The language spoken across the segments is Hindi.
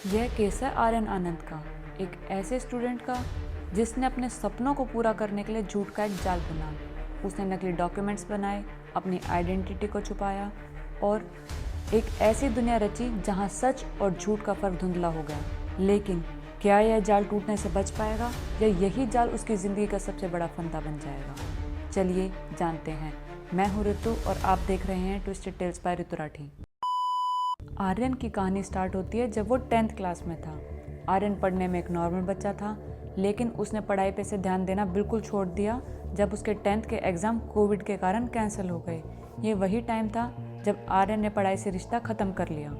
यह केस है आर्यन आनंद का, एक ऐसे स्टूडेंट का जिसने अपने सपनों को पूरा करने के लिए झूठ का एक जाल बुना। उसने नकली डॉक्यूमेंट्स बनाए, अपनी आइडेंटिटी को छुपाया और एक ऐसी दुनिया रची जहां सच और झूठ का फर्क धुंधला हो गया। लेकिन क्या यह जाल टूटने से बच पाएगा या यही जाल उसकी ज़िंदगी का सबसे बड़ा फंदा बन जाएगा? चलिए जानते हैं। मैं हूँ ऋतु और आप देख रहे हैं ट्विस्टेड टेल्स बाय ऋतु राठी। आर्यन की कहानी स्टार्ट होती है जब वो 10th क्लास में था। आर्यन पढ़ने में एक नॉर्मल बच्चा था, लेकिन उसने पढ़ाई पे से ध्यान देना बिल्कुल छोड़ दिया जब उसके 10th के एग्ज़ाम कोविड के कारण कैंसिल हो गए। ये वही टाइम था जब आर्यन ने पढ़ाई से रिश्ता ख़त्म कर लिया।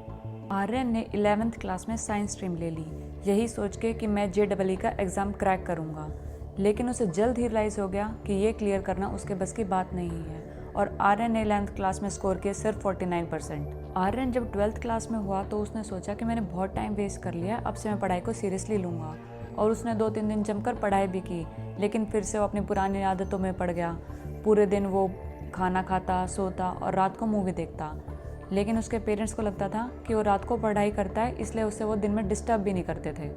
आर्यन ने 11th क्लास में साइंस स्ट्रीम ले ली, यही सोच के कि मैं JEE का एग्ज़ाम क्रैक करूँगा। लेकिन उसे जल्द ही रियलाइज़ हो गया कि ये क्लियर करना उसके बस की बात नहीं है और आर्यन ने 11th क्लास में स्कोर किया सिर्फ 49%। आर्यन जब 12th क्लास में हुआ तो उसने सोचा कि मैंने बहुत टाइम वेस्ट कर लिया, अब से मैं पढ़ाई को सीरियसली लूँगा। और उसने 2-3 दिन जमकर पढ़ाई भी की, लेकिन फिर से वो अपनी पुरानी आदतों में पड़ गया। पूरे दिन वो खाना खाता, सोता और रात को मूवी देखता। लेकिन उसके पेरेंट्स को लगता था कि वो रात को पढ़ाई करता है, इसलिए उसे वो दिन में डिस्टर्ब भी नहीं करते थे।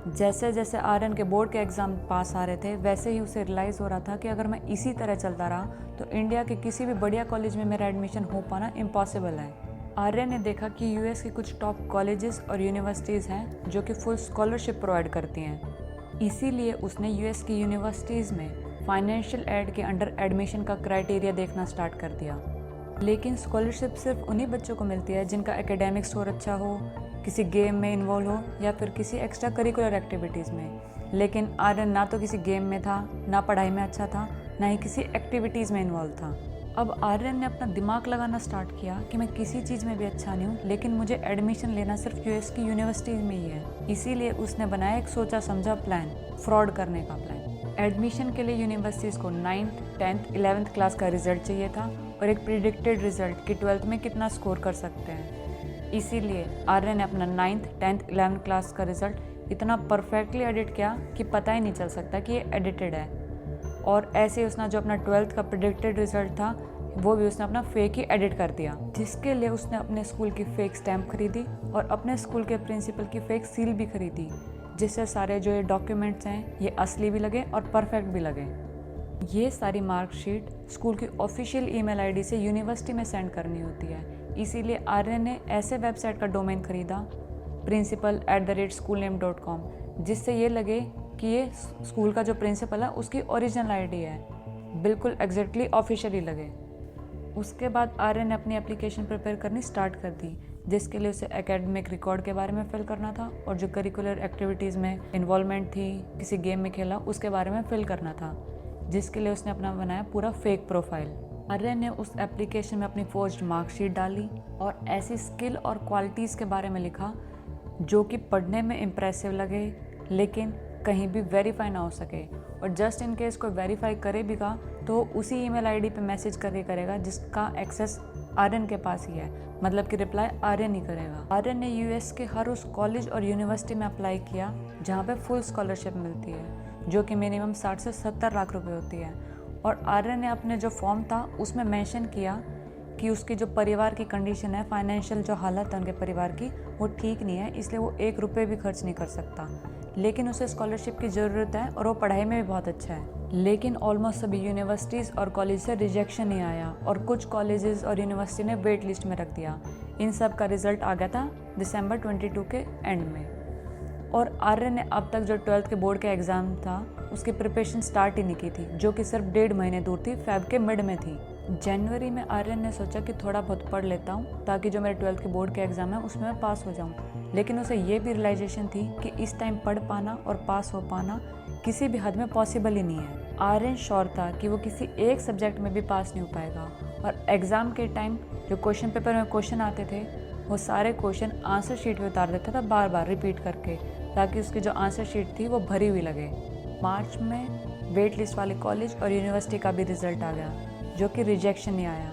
जैसे जैसे आर्यन के बोर्ड के एग्ज़ाम पास आ रहे थे, वैसे ही उसे रियलाइज़ हो रहा था कि अगर मैं इसी तरह चलता रहा तो इंडिया के किसी भी बढ़िया कॉलेज में मेरा एडमिशन हो पाना इम्पॉसिबल है। आर्यन ने देखा कि US की कुछ टॉप कॉलेजेस और यूनिवर्सिटीज़ हैं जो कि फुल स्कॉलरशिप प्रोवाइड करती हैं। इसीलिए उसने US की यूनिवर्सिटीज़ में फाइनेंशियल एड के अंडर एडमिशन का क्राइटेरिया देखना स्टार्ट कर दिया। लेकिन स्कॉलरशिप सिर्फ उन्हीं बच्चों को मिलती है जिनका एकेडमिक स्कोर अच्छा हो, किसी गेम में इन्वॉल्व हो या फिर किसी एक्स्ट्रा करिकुलर एक्टिविटीज़ में। लेकिन आर्यन ना तो किसी गेम में था, ना पढ़ाई में अच्छा था, ना ही किसी एक्टिविटीज़ में इन्वॉल्व था। अब आर्यन ने अपना दिमाग लगाना स्टार्ट किया कि मैं किसी चीज़ में भी अच्छा नहीं हूँ, लेकिन मुझे एडमिशन लेना सिर्फ US की यूनिवर्सिटीज़ में ही है। इसीलिए उसने बनाया एक सोचा समझा प्लान, फ्रॉड करने का प्लान। एडमिशन के लिए यूनिवर्सिटीज़ को 9th, 10th, 11th क्लास का रिजल्ट चाहिए था और एक प्रिडिक्टेड रिजल्ट कि 12th में कितना स्कोर कर सकते हैं। इसीलिए आर्यन ने अपना 9th, 10th, 11th क्लास का रिजल्ट इतना परफेक्टली एडिट किया कि पता ही नहीं चल सकता कि ये एडिटेड है। और ऐसे ही उसने जो अपना 12th का प्रिडिक्टेड रिजल्ट था वो भी उसने अपना फेक ही एडिट कर दिया, जिसके लिए उसने अपने स्कूल की फेक स्टैम्प खरीदी और अपने स्कूल के प्रिंसिपल की फेक सील भी खरीदी, जिससे सारे जो ये डॉक्यूमेंट्स हैं ये असली भी लगे और परफेक्ट भी लगे। ये सारी मार्कशीट स्कूल की ऑफिशियल ईमेल आईडी से यूनिवर्सिटी में सेंड करनी होती है। इसीलिए आर्यन ने ऐसे वेबसाइट का डोमेन खरीदा principal@schoolname.com, जिससे ये लगे कि ये स्कूल का जो प्रिंसिपल है उसकी ओरिजिनल आईडी है, बिल्कुल एग्जैक्टली ऑफिशियली लगे। उसके बाद आर्यन ने अपनी एप्लीकेशन प्रिपेयर करनी स्टार्ट कर दी, जिसके लिए उसे एकेडमिक रिकॉर्ड के बारे में फिल करना था और जो करिकुलर एक्टिविटीज़ में इन्वॉल्वमेंट थी, किसी गेम में खेला, उसके बारे में फिल करना था, जिसके लिए उसने अपना बनाया पूरा फेक प्रोफाइल। आर्यन ने उस एप्लीकेशन में अपनी फोर्ज्ड मार्कशीट डाली और ऐसी स्किल और क्वालिटीज़ के बारे में लिखा जो कि पढ़ने में इम्प्रेसिव लगे, लेकिन कहीं भी वेरीफाई ना हो सके। और जस्ट इन केस कोई वेरीफाई करे भी का तो उसी ईमेल आईडी पे मैसेज करके करेगा जिसका एक्सेस आर्यन के पास ही है, मतलब कि रिप्लाई आर्यन ही करेगा। आर्यन ने US के हर उस कॉलेज और यूनिवर्सिटी में अप्लाई किया जहाँ पे फुल स्कॉलरशिप मिलती है, जो कि मिनिमम 60 से 70 लाख रुपए होती है। और आर्यन ने अपने जो फॉर्म था उसमें मेंशन किया कि उसकी जो परिवार की कंडीशन है, फाइनेंशियल जो हालत है उनके परिवार की, वो ठीक नहीं है, इसलिए वो 1 रुपये भी खर्च नहीं कर सकता। लेकिन उसे स्कॉलरशिप की ज़रूरत है और वो पढ़ाई में भी बहुत अच्छा है। लेकिन ऑलमोस्ट सभी यूनिवर्सिटीज़ और कॉलेज से रिजेक्शन ही आया और कुछ कॉलेजेस और यूनिवर्सिटी ने वेट लिस्ट में रख दिया। इन सब का रिजल्ट आ गया था दिसंबर 22 के एंड में। और आर्यन ने अब तक जो 12th के बोर्ड का एग्ज़ाम था उसकी प्रिपरेशन स्टार्ट ही नहीं की थी, जो कि सिर्फ 1.5 महीने दूर थी, फेब के मिड में थी। जनवरी में आर्यन ने सोचा कि थोड़ा बहुत पढ़ लेता हूँ ताकि जो मेरे 12th के बोर्ड के एग्ज़ाम है उसमें मैं पास हो जाऊँ। लेकिन उसे ये भी रियलाइजेशन थी कि इस टाइम पढ़ पाना और पास हो पाना किसी भी हद में पॉसिबल ही नहीं है। आर्यन श्योर था कि वो किसी एक सब्जेक्ट में भी पास नहीं हो पाएगा और एग्ज़ाम के टाइम जो क्वेश्चन पेपर में क्वेश्चन आते थे वो सारे क्वेश्चन आंसर शीट पे उतार देता था बार बार रिपीट करके, ताकि उसकी जो आंसर शीट थी वो भरी हुई लगे। मार्च में वेट लिस्ट वाले कॉलेज और यूनिवर्सिटी का भी रिजल्ट आ गया, जो कि रिजेक्शन ही आया।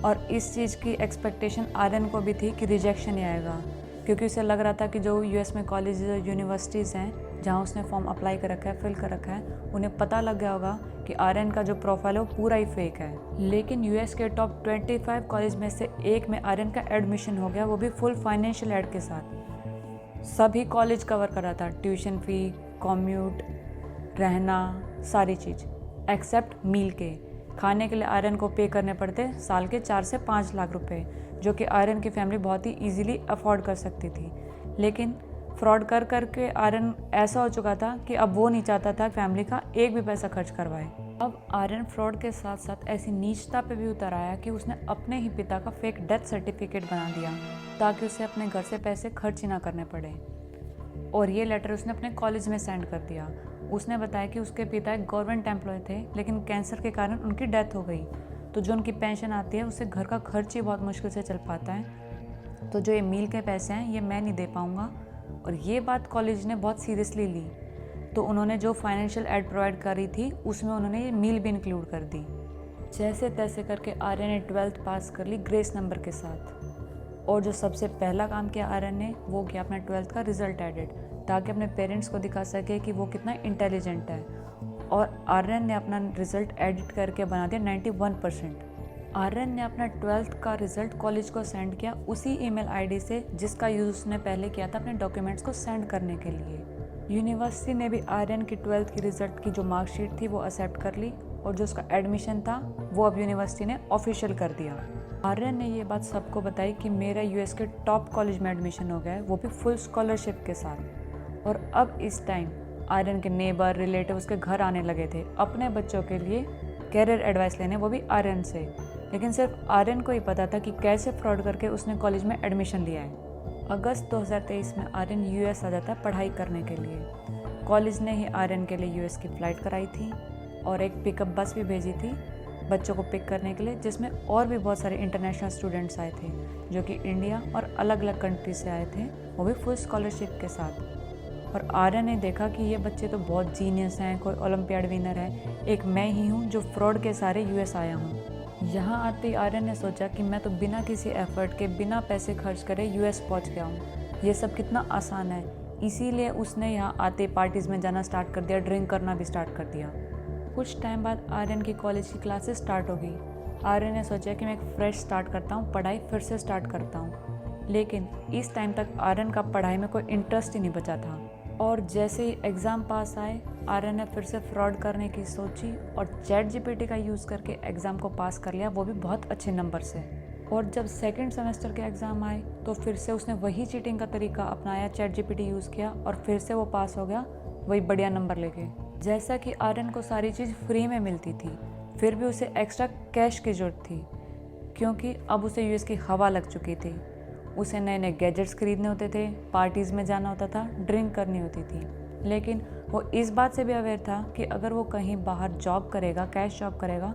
और इस चीज़ की एक्सपेक्टेशन आर्यन को भी थी कि रिजेक्शन ही आएगा, क्योंकि उसे लग रहा था कि जो US में कॉलेज और यूनिवर्सिटीज़ हैं जहाँ उसने फॉर्म अप्लाई कर रखा है, फिल कर रखा है, उन्हें पता लग गया होगा कि आर्यन का जो प्रोफाइल है वो पूरा ही फेक है। लेकिन US के टॉप 25 कॉलेज में से एक में आर्यन का एडमिशन हो गया, वो भी फुल फाइनेंशियल एड के साथ। सभी कॉलेज कवर करा था, ट्यूशन फ़ी, कॉम्यूट, रहना, सारी चीज़ एक्सेप्ट मील के। खाने के लिए आर्यन को पे करने पड़ते साल के 4 से 5 लाख रुपए, जो कि आर्यन की फैमिली बहुत ही इजीली अफोर्ड कर सकती थी। लेकिन फ्रॉड कर करके आर्यन ऐसा हो चुका था कि अब वो नहीं चाहता था फैमिली का एक भी पैसा खर्च करवाए। अब आर्यन फ्रॉड के साथ साथ ऐसी नीचता पे भी उतर आया कि उसने अपने ही पिता का फेक डेथ सर्टिफिकेट बना दिया ताकि उसे अपने घर से पैसे खर्च ही ना करने पड़े। और ये लेटर उसने अपने कॉलेज में सेंड कर दिया। उसने बताया कि उसके पिता एक गवर्नमेंट एम्प्लॉय थे, लेकिन कैंसर के कारण उनकी डेथ हो गई, तो जो उनकी पेंशन आती है उससे घर का खर्च ही बहुत मुश्किल से चल पाता है, तो जो ये मील के पैसे हैं ये मैं नहीं दे पाऊँगा। और ये बात कॉलेज ने बहुत सीरियसली ली, तो उन्होंने जो फाइनेंशियल एड प्रोवाइड करी थी उसमें उन्होंने ये मील भी इंक्लूड कर दी। जैसे तैसे करके आर्यन ने 12th पास कर ली ग्रेस नंबर के साथ। और जो सबसे पहला काम किया आर्यन ने वो किया अपना 12th का रिजल्ट एडिट, ताकि अपने पेरेंट्स को दिखा सके कि वो कितना इंटेलिजेंट है। और आर्यन ने अपना रिजल्ट एडिट करके बना दिया 91%। आर्यन ने अपना 12th का रिजल्ट कॉलेज को सेंड किया उसी ईमेल आईडी से जिसका यूज़ उसने पहले किया था अपने डॉक्यूमेंट्स को सेंड करने के लिए। यूनिवर्सिटी ने भी आर्यन की 12th की रिजल्ट की जो मार्कशीट थी वो एक्सेप्ट कर ली, और जो उसका एडमिशन था वो अब यूनिवर्सिटी ने ऑफिशियल कर दिया। आर्यन ने ये बात सबको बताई कि मेरा यूएस के टॉप कॉलेज में एडमिशन हो गया है, वो भी फुल स्कॉलरशिप के साथ। और अब इस टाइम आर्यन के नेबर रिलेटिव उसके घर आने लगे थे अपने बच्चों के लिए कैरियर एडवाइस लेने, वो भी आर्यन से। लेकिन सिर्फ आर्यन को ही पता था कि कैसे फ्रॉड करके उसने कॉलेज में एडमिशन लिया है। अगस्त 2023 में आर्यन यूएस आ जाता है पढ़ाई करने के लिए। कॉलेज ने ही आर्यन के लिए यूएस की फ़्लाइट कराई थी और एक पिकअप बस भी भेजी थी बच्चों को पिक करने के लिए, जिसमें और भी बहुत सारे इंटरनेशनल स्टूडेंट्स आए थे जो कि इंडिया और अलग अलग कंट्री से आए थे, वो भी फुल स्कॉलरशिप के साथ। और आर्यन ने देखा कि ये बच्चे तो बहुत जीनियस हैं, कोई ओलंपियाड विनर है, एक मैं ही हूँ जो फ्रॉड के सारे यूएस आया हूँ। यहाँ आते ही आर्यन ने सोचा कि मैं तो बिना किसी एफर्ट के, बिना पैसे खर्च करे यूएस पहुँच गया हूँ, ये सब कितना आसान है। इसीलिए उसने यहाँ आते पार्टीज़ में जाना स्टार्ट कर दिया, ड्रिंक करना भी स्टार्ट कर दिया। कुछ टाइम बाद आर्यन की कॉलेज की क्लासेस स्टार्ट हो गई। आर्यन ने सोचा कि मैं एक फ्रेश स्टार्ट करता हूँ, पढ़ाई फिर से स्टार्ट करता हूँ। लेकिन इस टाइम तक आर्यन का पढ़ाई में कोई इंटरेस्ट ही नहीं बचा था। और जैसे ही एग्ज़ाम पास आए आर्यन ने फिर से फ्रॉड करने की सोची और चैट जीपीटी का यूज़ करके एग्ज़ाम को पास कर लिया, वो भी बहुत अच्छे नंबर से। और जब सेकंड सेमेस्टर के एग्ज़ाम आए तो फिर से उसने वही चीटिंग का तरीका अपनाया, चैट जीपीटी यूज़ किया और फिर से वो पास हो गया वही बढ़िया नंबर लेके। जैसा कि आर्यन को सारी चीज़ फ्री में मिलती थी, फिर भी उसे एक्स्ट्रा कैश की ज़रूरत थी, क्योंकि अब उसे यूएस की हवा लग चुकी थी। उसे नए नए गैजेट्स खरीदने होते थे, पार्टीज़ में जाना होता था, ड्रिंक करनी होती थी। लेकिन वो इस बात से भी अवेयर था कि अगर वो कहीं बाहर जॉब करेगा, कैश जॉब करेगा,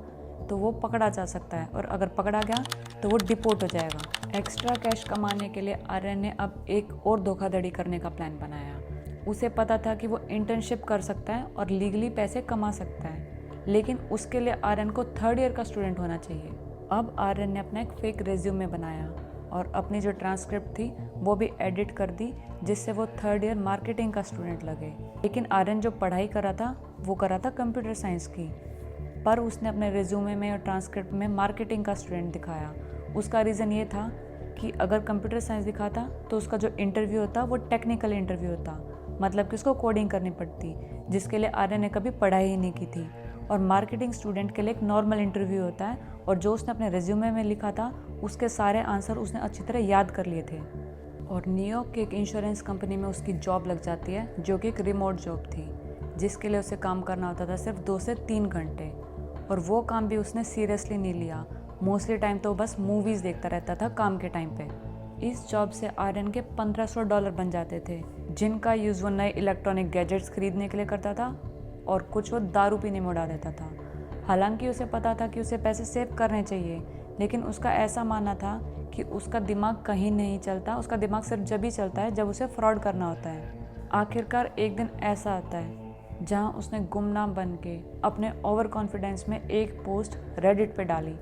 तो वो पकड़ा जा सकता है, और अगर पकड़ा गया तो वो डिपोर्ट हो जाएगा। एक्स्ट्रा कैश कमाने के लिए आर्यन ने अब एक और धोखाधड़ी करने का प्लान बनाया। उसे पता था कि वो इंटर्नशिप कर सकता है और लीगली पैसे कमा सकता है, लेकिन उसके लिए आर्यन को 3rd ईयर का स्टूडेंट होना चाहिए। अब आर्यन ने अपना एक फेक रिज्यूमे बनाया और अपनी जो ट्रांसक्रिप्ट थी वो भी एडिट कर दी, जिससे वो 3rd ईयर मार्केटिंग का स्टूडेंट लगे। लेकिन आर्यन जो पढ़ाई कर रहा था वो कर रहा था कंप्यूटर साइंस की, पर उसने अपने रिज्यूमे में और ट्रांसक्रिप्ट में मार्केटिंग का स्टूडेंट दिखाया। उसका रीज़न ये था कि अगर कंप्यूटर साइंस दिखाता तो उसका जो इंटरव्यू होता वो टेक्निकल इंटरव्यू होता, मतलब कि उसको कोडिंग करनी पड़ती, जिसके लिए आर्यन ने कभी पढ़ाई ही नहीं की थी। और मार्केटिंग स्टूडेंट के लिए एक नॉर्मल इंटरव्यू होता है, और जो उसने अपने रिज्यूमे में लिखा था उसके सारे आंसर उसने अच्छी तरह याद कर लिए थे। और न्यूयॉर्क की एक इंश्योरेंस कंपनी में उसकी जॉब लग जाती है, जो कि एक रिमोट जॉब थी, जिसके लिए उसे काम करना होता था सिर्फ 2 से 3 घंटे। और वो काम भी उसने सीरियसली नहीं लिया। मोस्टली टाइम तो बस मूवीज़ देखता रहता था काम के टाइम पे। इस जॉब से आर्यन के $1500 बन जाते थे, जिनका यूज़ वो नए इलेक्ट्रॉनिक गैजेट्स खरीदने के लिए करता था, और कुछ वो दारू पीने में उड़ा देता था। हालांकि उसे पता था कि उसे पैसे सेव करने चाहिए, लेकिन उसका ऐसा मानना था कि उसका दिमाग कहीं नहीं चलता, उसका दिमाग सिर्फ जब ही चलता है जब उसे फ्रॉड करना होता है। आखिरकार एक दिन ऐसा आता है जहां उसने गुमनाम बन के अपने ओवर कॉन्फिडेंस में एक पोस्ट रेडिट पे डाली,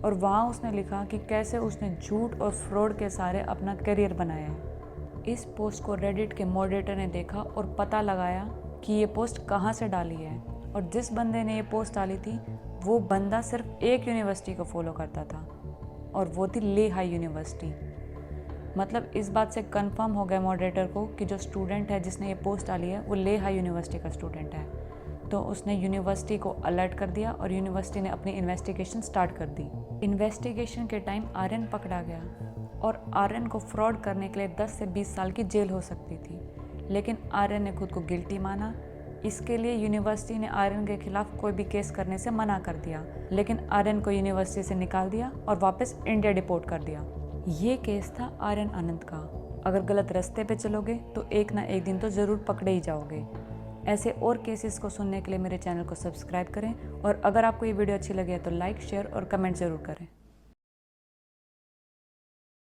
और वहाँ उसने लिखा कि कैसे उसने झूठ और फ्रॉड के सारे अपना करियर बनाया है। इस पोस्ट को रेडिट के मॉडरेटर ने देखा और पता लगाया कि ये पोस्ट कहाँ से डाली है, और जिस बंदे ने ये पोस्ट डाली थी वो बंदा सिर्फ एक यूनिवर्सिटी को फॉलो करता था, और वो थी ले हाई यूनिवर्सिटी। मतलब इस बात से कंफर्म हो गया मॉडरेटर को कि जो स्टूडेंट है जिसने ये पोस्ट डाली है वो लेह यूनिवर्सिटी का स्टूडेंट है। तो उसने यूनिवर्सिटी को अलर्ट कर दिया और यूनिवर्सिटी ने अपनी इन्वेस्टिगेशन स्टार्ट कर दी। इन्वेस्टिगेशन के टाइम आर्यन पकड़ा गया और आर्यन को फ्रॉड करने के लिए 10 से 20 साल की जेल हो सकती थी, लेकिन आर्यन ने खुद को गिल्टी माना। इसके लिए यूनिवर्सिटी ने आर्यन के खिलाफ कोई भी केस करने से मना कर दिया, लेकिन आर्यन को यूनिवर्सिटी से निकाल दिया और वापस इंडिया डिपोर्ट कर दिया। ये केस था आर्यन आनंद का। अगर गलत रास्ते पे चलोगे तो एक ना एक दिन तो ज़रूर पकड़े ही जाओगे। ऐसे और केसेस को सुनने के लिए मेरे चैनल को सब्सक्राइब करें और अगर आपको ये वीडियो अच्छी लगे तो लाइक, शेयर और कमेंट ज़रूर करें।